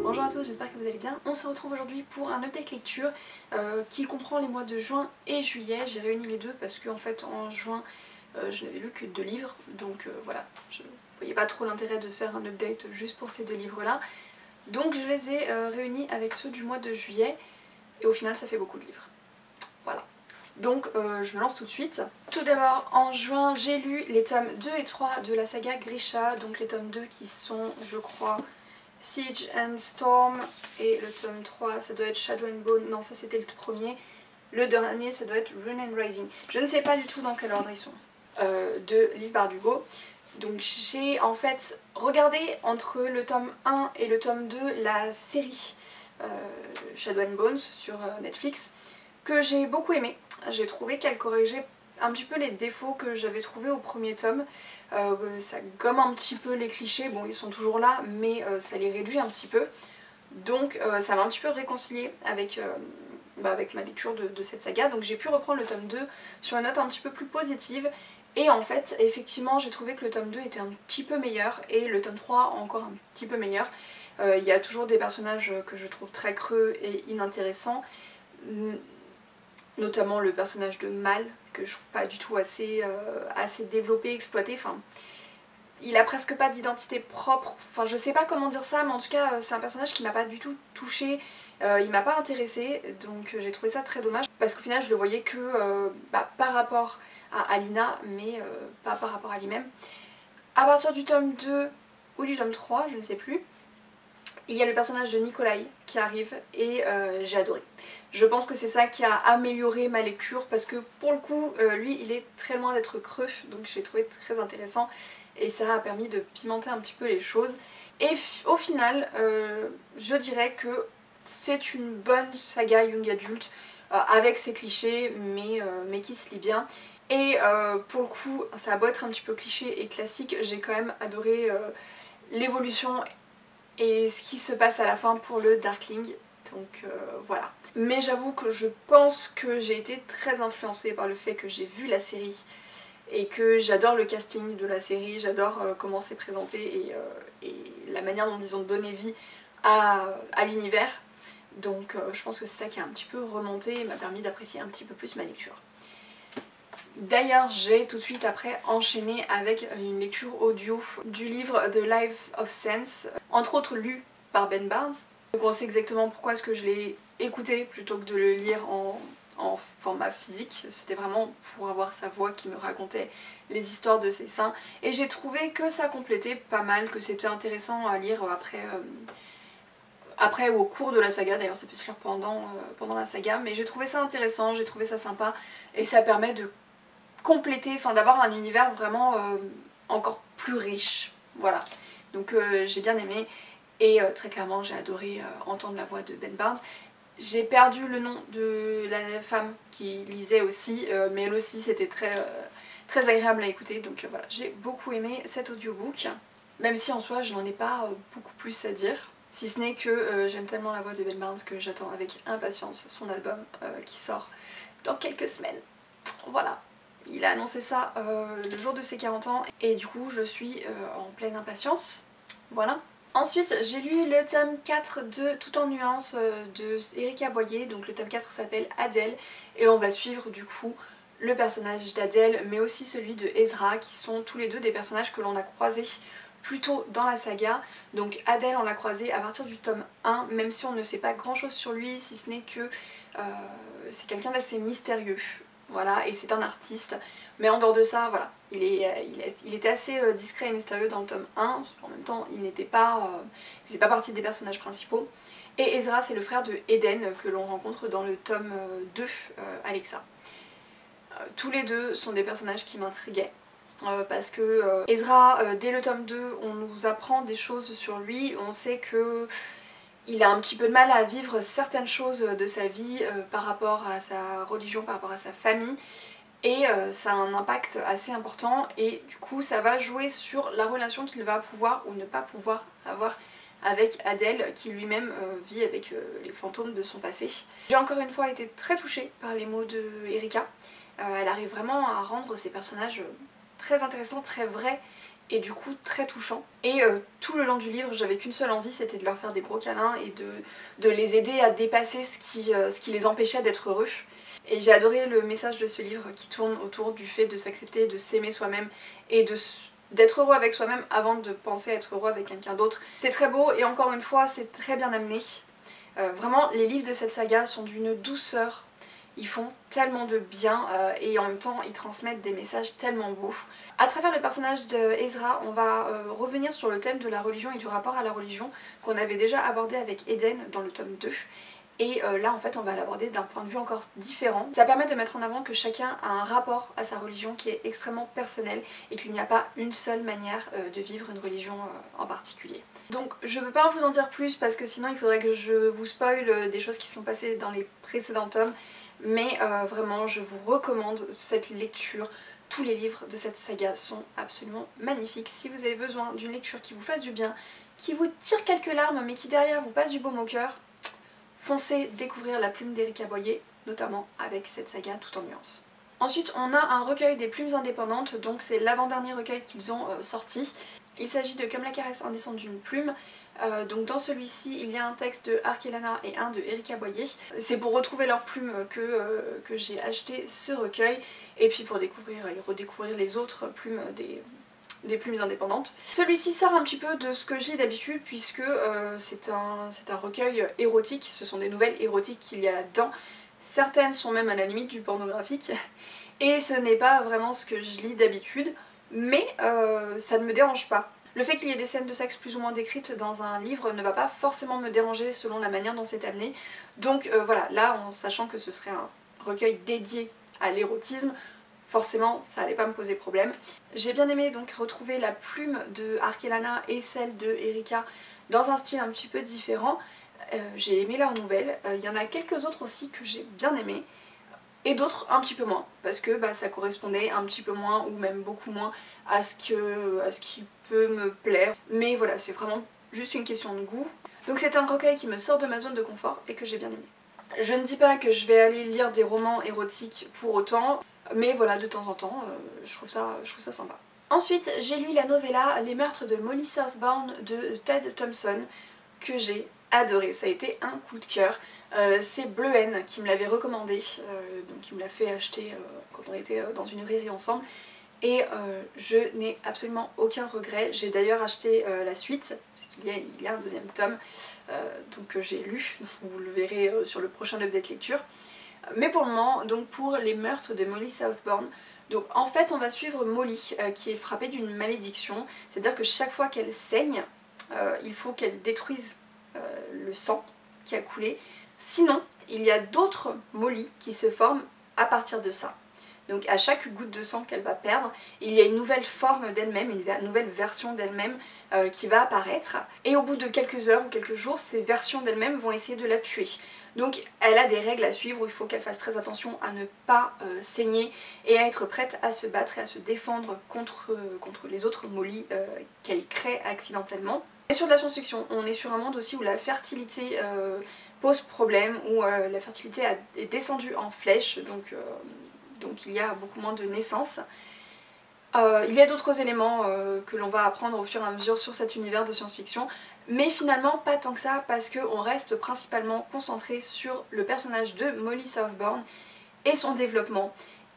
Bonjour à tous, j'espère que vous allez bien. On se retrouve aujourd'hui pour un update lecture qui comprend les mois de juin et juillet. J'ai réuni les deux parce qu'en fait en juin je n'avais lu que 2 livres, donc voilà, je ne voyais pas trop l'intérêt de faire un update juste pour ces 2 livres là. Donc je les ai réunis avec ceux du mois de juillet et au final ça fait beaucoup de livres. Voilà. Donc je me lance tout de suite. Tout d'abord en juin j'ai lu les tomes 2 et 3 de la saga Grisha, donc les tomes 2 qui sont je crois Siege and Storm et le tome 3 ça doit être Shadow and Bone, non ça c'était le premier. Le dernier ça doit être Rune and Rising. Je ne sais pas du tout dans quel ordre ils sont. De Liv Bardugo. Donc j'ai en fait regardé entre le tome 1 et le tome 2 la série Shadow and Bones sur Netflix que j'ai beaucoup aimé. J'ai trouvé qu'elle corrigeait un petit peu les défauts que j'avais trouvés au premier tome. Ça gomme un petit peu les clichés, bon ils sont toujours là mais ça les réduit un petit peu. Donc ça m'a un petit peu réconciliée avec, avec ma lecture de cette saga. Donc j'ai pu reprendre le tome 2 sur une note un petit peu plus positive. Et en fait effectivement j'ai trouvé que le tome 2 était un petit peu meilleur et le tome 3 encore un petit peu meilleur. Il y a toujours des personnages que je trouve très creux et inintéressants. Notamment le personnage de Mal, que je trouve pas du tout assez développé, exploité. Enfin, il a presque pas d'identité propre. Enfin, je sais pas comment dire ça, mais en tout cas, c'est un personnage qui m'a pas du tout touchée. Il m'a pas intéressée, donc j'ai trouvé ça très dommage. Parce qu'au final, je le voyais que par rapport à Alina, mais pas par rapport à lui-même. À partir du tome 2 ou du tome 3, je ne sais plus, il y a le personnage de Nikolai qui arrive et j'ai adoré. Je pense que c'est ça qui a amélioré ma lecture parce que pour le coup, lui il est très loin d'être creux, donc je l'ai trouvé très intéressant et ça a permis de pimenter un petit peu les choses. Et au final, je dirais que c'est une bonne saga young adulte avec ses clichés mais qui se lit bien. Et pour le coup, ça a beau être un petit peu cliché et classique, j'ai quand même adoré l'évolution et ce qui se passe à la fin pour le Darkling, donc voilà. Mais j'avoue que je pense que j'ai été très influencée par le fait que j'ai vu la série et que j'adore le casting de la série, j'adore comment c'est présenté et la manière dont ils ont donné vie à l'univers. Donc je pense que c'est ça qui a un petit peu remonté et m'a permis d'apprécier un petit peu plus ma lecture. D'ailleurs, j'ai tout de suite après enchaîné avec une lecture audio du livre The Life of Sense, entre autres lu par Ben Barnes. Donc on sait exactement pourquoi est-ce que je l'ai écouté plutôt que de le lire en format physique. C'était vraiment pour avoir sa voix qui me racontait les histoires de ses saints. Et j'ai trouvé que ça complétait pas mal, que c'était intéressant à lire après ou au cours de la saga. D'ailleurs ça peut se lire pendant la saga, mais j'ai trouvé ça intéressant, j'ai trouvé ça sympa et ça permet de compléter, enfin d'avoir un univers vraiment encore plus riche, voilà. Donc j'ai bien aimé et très clairement j'ai adoré entendre la voix de Ben Barnes. J'ai perdu le nom de la femme qui lisait aussi, mais elle aussi c'était très agréable à écouter, donc voilà, j'ai beaucoup aimé cet audiobook, même si en soi je n'en ai pas beaucoup plus à dire. Si ce n'est que j'aime tellement la voix de Ben Barnes que j'attends avec impatience son album qui sort dans quelques semaines. Voilà. Il a annoncé ça le jour de ses 40 ans et du coup je suis en pleine impatience. Voilà. Ensuite j'ai lu le tome 4 de Tout en nuances de Erika Boyer, donc le tome 4 s'appelle Adèle et on va suivre du coup le personnage d'Adèle mais aussi celui de Ezra qui sont tous les deux des personnages que l'on a croisés plus tôt dans la saga. Donc Adèle on l'a croisé à partir du tome 1 même si on ne sait pas grand chose sur lui si ce n'est que c'est quelqu'un d'assez mystérieux. Voilà, et c'est un artiste. Mais en dehors de ça, voilà, il était assez discret et mystérieux dans le tome 1. En même temps, il n'était pas, il faisait pas partie des personnages principaux. Et Ezra, c'est le frère de Eden que l'on rencontre dans le tome 2, Alexa. Tous les deux sont des personnages qui m'intriguaient. Parce que Ezra, dès le tome 2, on nous apprend des choses sur lui. On sait que il a un petit peu de mal à vivre certaines choses de sa vie par rapport à sa religion, par rapport à sa famille et ça a un impact assez important et du coup ça va jouer sur la relation qu'il va pouvoir ou ne pas pouvoir avoir avec Adèle qui lui-même vit avec les fantômes de son passé. J'ai encore une fois été très touchée par les mots de Erika. Elle arrive vraiment à rendre ses personnages très intéressant, très vrai et du coup très touchant. Et tout le long du livre j'avais qu'une seule envie, c'était de leur faire des gros câlins et de les aider à dépasser ce qui les empêchait d'être heureux. Et j'ai adoré le message de ce livre qui tourne autour du fait de s'accepter, de s'aimer soi-même et d'être heureux avec soi-même avant de penser être heureux avec quelqu'un d'autre. C'est très beau et encore une fois c'est très bien amené. Vraiment les livres de cette saga sont d'une douceur, ils font tellement de bien et en même temps ils transmettent des messages tellement beaux. À travers le personnage d'Ezra, on va revenir sur le thème de la religion et du rapport à la religion qu'on avait déjà abordé avec Eden dans le tome 2. Et là en fait on va l'aborder d'un point de vue encore différent. Ça permet de mettre en avant que chacun a un rapport à sa religion qui est extrêmement personnel et qu'il n'y a pas une seule manière de vivre une religion en particulier. Donc je ne peux pas vous en dire plus parce que sinon il faudrait que je vous spoil des choses qui sont passées dans les précédents tomes. Mais vraiment je vous recommande cette lecture. Tous les livres de cette saga sont absolument magnifiques. Si vous avez besoin d'une lecture qui vous fasse du bien, qui vous tire quelques larmes mais qui derrière vous passe du baume au cœur, foncez découvrir La Plume d'Erika Boyer, notamment avec cette saga tout en nuances. Ensuite on a un recueil des plumes indépendantes, donc c'est l'avant-dernier recueil qu'ils ont sorti. Il s'agit de Comme la caresse indécente d'une plume. Donc dans celui-ci il y a un texte de Arkelana et un de Erika Boyer. C'est pour retrouver leurs plumes que j'ai acheté ce recueil et puis pour découvrir et redécouvrir les autres plumes des plumes indépendantes. Celui-ci sort un petit peu de ce que je lis d'habitude puisque c'est un recueil érotique, ce sont des nouvelles érotiques qu'il y a là-dedans. Certaines sont même à la limite du pornographique et ce n'est pas vraiment ce que je lis d'habitude, mais ça ne me dérange pas. Le fait qu'il y ait des scènes de sexe plus ou moins décrites dans un livre ne va pas forcément me déranger selon la manière dont c'est amené. Donc voilà, là en sachant que ce serait un recueil dédié à l'érotisme, forcément ça allait pas me poser problème. J'ai bien aimé donc retrouver la plume de Arkelana et celle de Erika dans un style un petit peu différent. J'ai aimé leurs nouvelles, il y en a quelques autres aussi que j'ai bien aimé. Et d'autres un petit peu moins, parce que ça correspondait un petit peu moins ou même beaucoup moins à ce qui peut me plaire. Mais voilà, c'est vraiment juste une question de goût. Donc c'est un recueil qui me sort de ma zone de confort et que j'ai bien aimé. Je ne dis pas que je vais aller lire des romans érotiques pour autant, mais voilà, de temps en temps, je trouve ça sympa. Ensuite, j'ai lu la novella Les meurtres de Molly Southbourne de Ted Thompson, que j'ai adoré, ça a été un coup de cœur. C'est Bleu N qui me l'avait recommandé, donc il me l'a fait acheter quand on était dans une librairie ensemble. Et je n'ai absolument aucun regret. J'ai d'ailleurs acheté la suite, puisqu'il y a un deuxième tome, donc j'ai lu, vous le verrez sur le prochain update lecture. Mais pour le moment, donc pour les meurtres de Molly Southbourne, donc en fait on va suivre Molly qui est frappée d'une malédiction, c'est-à-dire que chaque fois qu'elle saigne, il faut qu'elle détruise le sang qui a coulé, sinon il y a d'autres Molly qui se forment à partir de ça. Donc à chaque goutte de sang qu'elle va perdre, il y a une nouvelle forme d'elle-même, une nouvelle version d'elle-même qui va apparaître. Et au bout de quelques heures ou quelques jours, ces versions d'elle-même vont essayer de la tuer. Donc elle a des règles à suivre où il faut qu'elle fasse très attention à ne pas saigner et à être prête à se battre et à se défendre contre les autres Molly qu'elle crée accidentellement. Et sur de la science-fiction, on est sur un monde aussi où la fertilité pose problème, où la fertilité est descendue en flèche, donc il y a beaucoup moins de naissances. Il y a d'autres éléments que l'on va apprendre au fur et à mesure sur cet univers de science-fiction, mais finalement pas tant que ça parce qu'on reste principalement concentré sur le personnage de Molly Southbourne et son développement.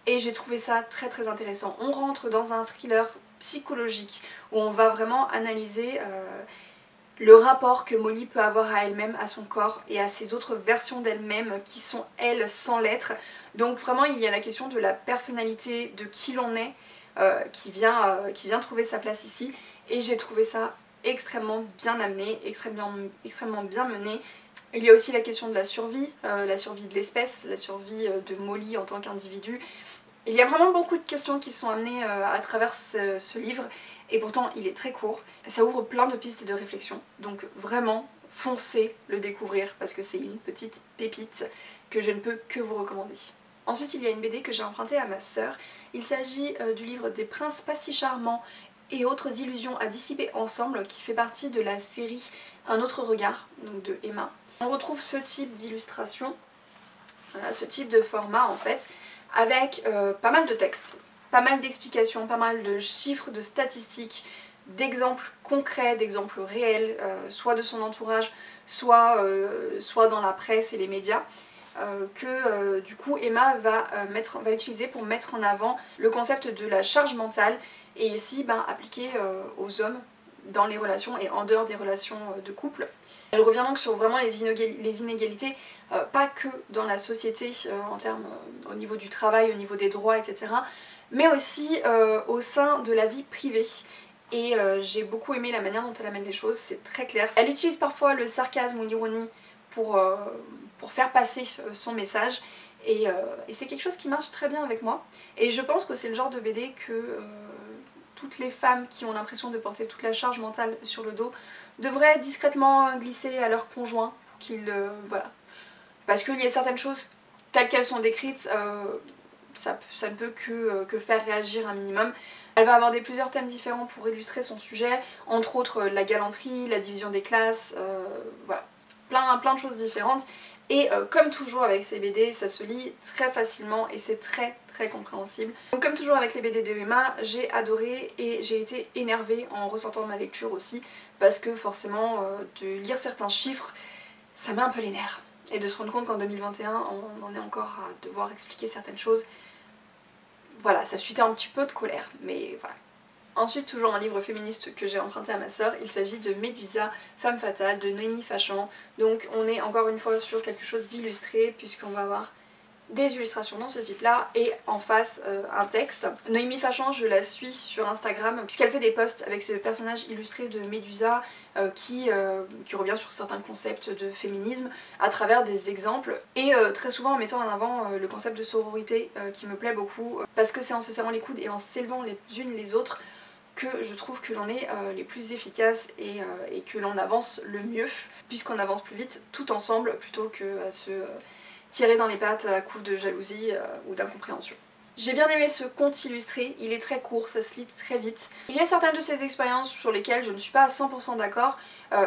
Et j'ai trouvé ça très très intéressant. On rentre dans un thriller psychologique où on va vraiment analyser le rapport que Molly peut avoir à elle-même, à son corps et à ses autres versions d'elle-même qui sont elles sans l'être. Donc vraiment il y a la question de la personnalité, de qui l'on est qui vient trouver sa place ici et j'ai trouvé ça extrêmement bien amené, extrêmement bien mené. Il y a aussi la question de la survie de l'espèce, la survie de Molly en tant qu'individu. Il y a vraiment beaucoup de questions qui sont amenées à travers ce livre et pourtant il est très court. Ça ouvre plein de pistes de réflexion, donc vraiment foncez le découvrir parce que c'est une petite pépite que je ne peux que vous recommander. Ensuite il y a une BD que j'ai empruntée à ma sœur. Il s'agit du livre Des princes pas si charmants et autres illusions à dissiper ensemble qui fait partie de la série Un autre regard, donc de Emma. On retrouve ce type d'illustration, voilà, ce type de format en fait, avec pas mal de textes. pas mal d'explications, pas mal de chiffres, de statistiques, d'exemples concrets, d'exemples réels, soit de son entourage, soit dans la presse et les médias, que du coup Emma va utiliser pour mettre en avant le concept de la charge mentale et ici appliqué aux hommes dans les relations et en dehors des relations de couple. Elle revient donc sur vraiment les inégalités, pas que dans la société en termes au niveau du travail, au niveau des droits, etc. mais aussi au sein de la vie privée. Et j'ai beaucoup aimé la manière dont elle amène les choses, c'est très clair. Elle utilise parfois le sarcasme ou l'ironie pour faire passer son message et c'est quelque chose qui marche très bien avec moi. Et je pense que c'est le genre de BD que toutes les femmes qui ont l'impression de porter toute la charge mentale sur le dos devraient discrètement glisser à leur conjoint pour qu'il... voilà. Parce qu'il y a certaines choses telles qu'elles sont décrites, ça ne peut que faire réagir un minimum. Elle va aborder plusieurs thèmes différents pour illustrer son sujet, entre autres la galanterie, la division des classes, voilà, plein de choses différentes. Et comme toujours avec ces BD, ça se lit très facilement et c'est très compréhensible. Donc comme toujours avec les BD de Emma, j'ai adoré et j'ai été énervée en ressortant ma lecture aussi, parce que forcément de lire certains chiffres, ça met un peu les nerfs. Et de se rendre compte qu'en 2021, on en est encore à devoir expliquer certaines choses. Voilà, ça suscitait un petit peu de colère, mais voilà. Ensuite, toujours un livre féministe que j'ai emprunté à ma sœur, il s'agit de Médusa, femme fatale, de Noémie Fachant. Donc on est encore une fois sur quelque chose d'illustré, puisqu'on va avoir des illustrations dans ce type-là, et en face un texte. Noémie Fachant, je la suis sur Instagram, puisqu'elle fait des posts avec ce personnage illustré de Médusa qui revient sur certains concepts de féminisme à travers des exemples, et très souvent en mettant en avant le concept de sororité qui me plaît beaucoup, parce que c'est en se serrant les coudes et en s'élevant les unes les autres que je trouve que l'on est les plus efficaces et que l'on avance le mieux, puisqu'on avance plus vite tout ensemble plutôt que à se tirer dans les pattes à coups de jalousie ou d'incompréhension. J'ai bien aimé ce conte illustré, il est très court, ça se lit très vite. Il y a certaines de ces expériences sur lesquelles je ne suis pas à 100% d'accord,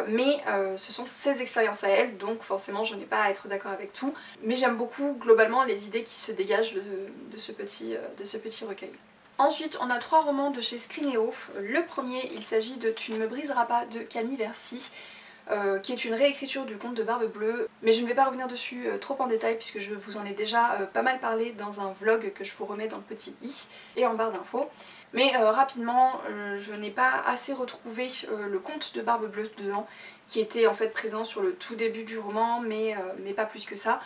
mais ce sont ses expériences à elle, donc forcément je n'ai pas à être d'accord avec tout. Mais j'aime beaucoup globalement les idées qui se dégagent de ce petit recueil. Ensuite, on a 3 romans de chez Scrinéo. Le premier, il s'agit de Tu ne me briseras pas de Camille Vercy, qui est une réécriture du conte de Barbe Bleue, mais je ne vais pas revenir dessus trop en détail puisque je vous en ai déjà pas mal parlé dans un vlog que je vous remets dans le petit i et en barre d'infos. Mais rapidement, je n'ai pas assez retrouvé le conte de Barbe Bleue dedans, qui était en fait présent sur le tout début du roman, mais pas plus que ça.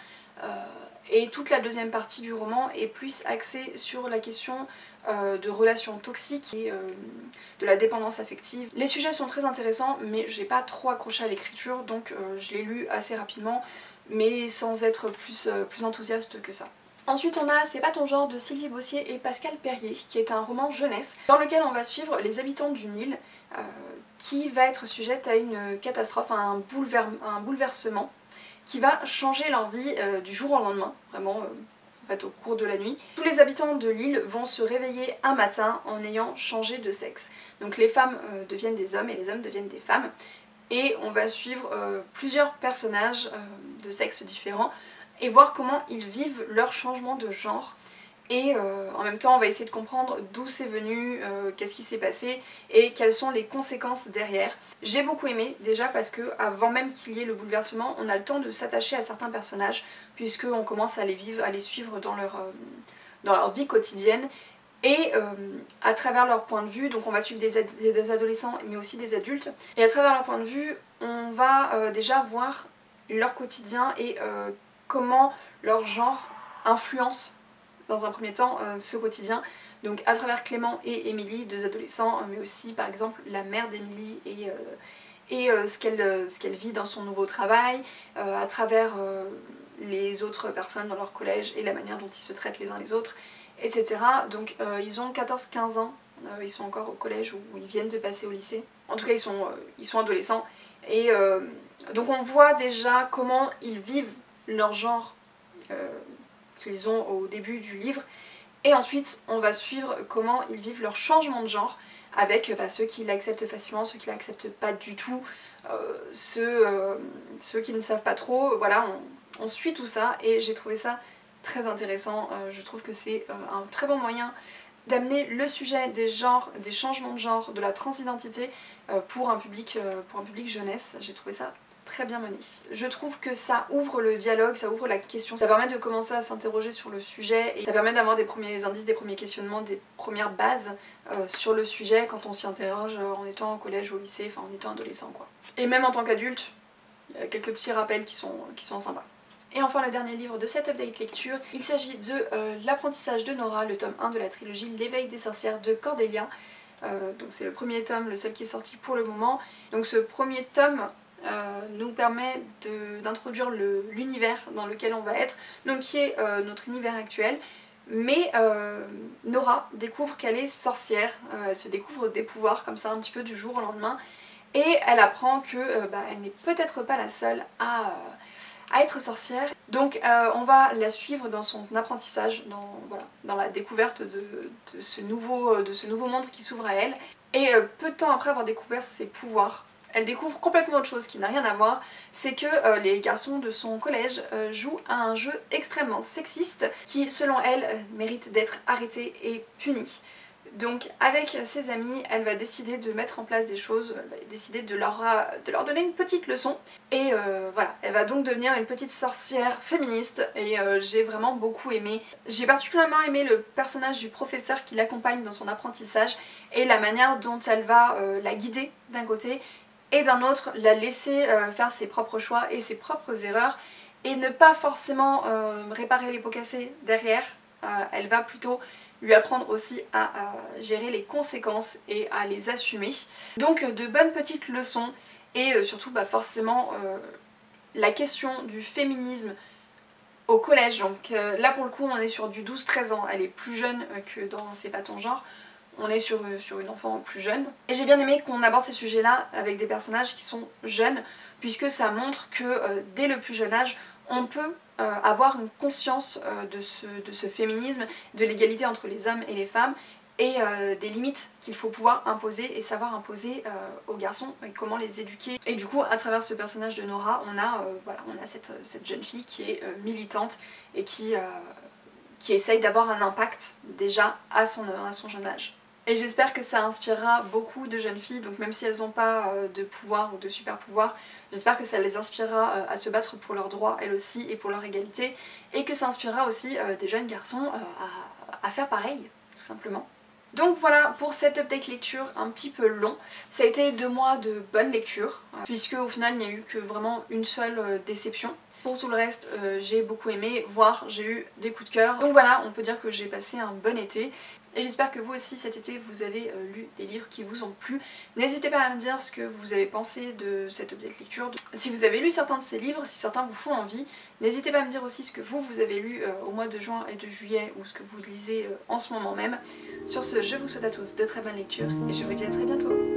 Et toute la deuxième partie du roman est plus axée sur la question de relations toxiques et de la dépendance affective. Les sujets sont très intéressants, mais j'ai pas trop accroché à l'écriture, donc je l'ai lu assez rapidement, mais sans être plus enthousiaste que ça. Ensuite on a C'est pas ton genre de Sylvie Bossier et Pascal Perrier, qui est un roman jeunesse, dans lequel on va suivre les habitants d'une île qui va être sujette à une catastrophe, à un bouleversement, qui va changer leur vie du jour au lendemain, vraiment en fait au cours de la nuit. Tous les habitants de l'île vont se réveiller un matin en ayant changé de sexe. Donc les femmes deviennent des hommes et les hommes deviennent des femmes. Et on va suivre plusieurs personnages de sexes différents et voir comment ils vivent leur changement de genre. Et en même temps on va essayer de comprendre d'où c'est venu, qu'est-ce qui s'est passé et quelles sont les conséquences derrière. J'ai beaucoup aimé déjà parce que avant même qu'il y ait le bouleversement, on a le temps de s'attacher à certains personnages puisqu'on commence à les suivre dans leur vie quotidienne et à travers leur point de vue, donc on va suivre des adolescents mais aussi des adultes, et à travers leur point de vue on va déjà voir leur quotidien et comment leur genre influence dans un premier temps ce quotidien, donc à travers Clément et Émilie, 2 adolescents, mais aussi par exemple la mère d'Émilie et ce qu'elle vit dans son nouveau travail, à travers les autres personnes dans leur collège et la manière dont ils se traitent les uns les autres, etc. Donc ils ont 14-15 ans, ils sont encore au collège ou ils viennent de passer au lycée. En tout cas ils sont adolescents et donc on voit déjà comment ils vivent leur genre qu'ils ont au début du livre, et ensuite on va suivre comment ils vivent leur changement de genre avec ceux qui l'acceptent facilement, ceux qui l'acceptent pas du tout, ceux qui ne savent pas trop, voilà, on suit tout ça et j'ai trouvé ça très intéressant. Je trouve que c'est un très bon moyen d'amener le sujet des genres, des changements de genre, de la transidentité pour un public jeunesse. J'ai trouvé ça très bien mené. Je trouve que ça ouvre le dialogue, ça ouvre la question, ça permet de commencer à s'interroger sur le sujet et ça permet d'avoir des premiers indices, des premiers questionnements, des premières bases sur le sujet quand on s'y interroge en étant au collège ou au lycée, enfin en étant adolescent quoi. Et même en tant qu'adulte, il y a quelques petits rappels qui sont sympas. Et enfin le dernier livre de cette update lecture, il s'agit de L'apprentissage de Nora, le tome 1 de la trilogie L'éveil des sorcières de Cordelia. Donc c'est le premier tome, le seul qui est sorti pour le moment. Donc ce premier tome nous permet d'introduire l'univers dans lequel on va être, donc qui est notre univers actuel. Mais Nora découvre qu'elle est sorcière, elle se découvre des pouvoirs comme ça un petit peu du jour au lendemain. Et elle apprend que elle n'est peut-être pas la seule à être sorcière. Donc on va la suivre dans son apprentissage, dans la découverte de ce nouveau monde qui s'ouvre à elle. Et peu de temps après avoir découvert ses pouvoirs, elle découvre complètement autre chose qui n'a rien à voir, c'est que les garçons de son collège jouent à un jeu extrêmement sexiste qui, selon elle, mérite d'être arrêté et puni. Donc avec ses amis, elle va décider de mettre en place des choses, elle va décider de leur donner une petite leçon. Et voilà, elle va donc devenir une petite sorcière féministe et j'ai vraiment beaucoup aimé. J'ai particulièrement aimé le personnage du professeur qui l'accompagne dans son apprentissage et la manière dont elle va la guider d'un côté et d'un autre la laisser faire ses propres choix et ses propres erreurs et ne pas forcément réparer les pots cassés derrière. Elle va plutôt lui apprendre aussi à gérer les conséquences et à les assumer. Donc de bonnes petites leçons et surtout forcément la question du féminisme au collège. Donc là pour le coup on est sur du 12-13 ans, elle est plus jeune que dans C'est pas ton genre. On est sur une enfant plus jeune. Et j'ai bien aimé qu'on aborde ces sujets-là avec des personnages qui sont jeunes, puisque ça montre que dès le plus jeune âge, on peut avoir une conscience de ce féminisme, de l'égalité entre les hommes et les femmes, et des limites qu'il faut pouvoir imposer et savoir imposer aux garçons et comment les éduquer. Et du coup, à travers ce personnage de Nora, on a cette jeune fille qui est militante et qui essaye d'avoir un impact déjà à son jeune âge. Et j'espère que ça inspirera beaucoup de jeunes filles, donc même si elles n'ont pas de pouvoir ou de super pouvoir, j'espère que ça les inspirera à se battre pour leurs droits elles aussi et pour leur égalité, et que ça inspirera aussi des jeunes garçons à faire pareil, tout simplement. Donc voilà pour cette update lecture un petit peu long. Ça a été 2 mois de bonne lecture, puisque au final il n'y a eu que vraiment une seule déception. Pour tout le reste, j'ai beaucoup aimé, voire j'ai eu des coups de cœur. Donc voilà, on peut dire que j'ai passé un bon été. Et j'espère que vous aussi cet été vous avez lu des livres qui vous ont plu. N'hésitez pas à me dire ce que vous avez pensé de cette update lecture. Si vous avez lu certains de ces livres, si certains vous font envie, n'hésitez pas à me dire aussi ce que vous avez lu au mois de juin et de juillet ou ce que vous lisez en ce moment même. Sur ce, je vous souhaite à tous de très bonnes lectures et je vous dis à très bientôt.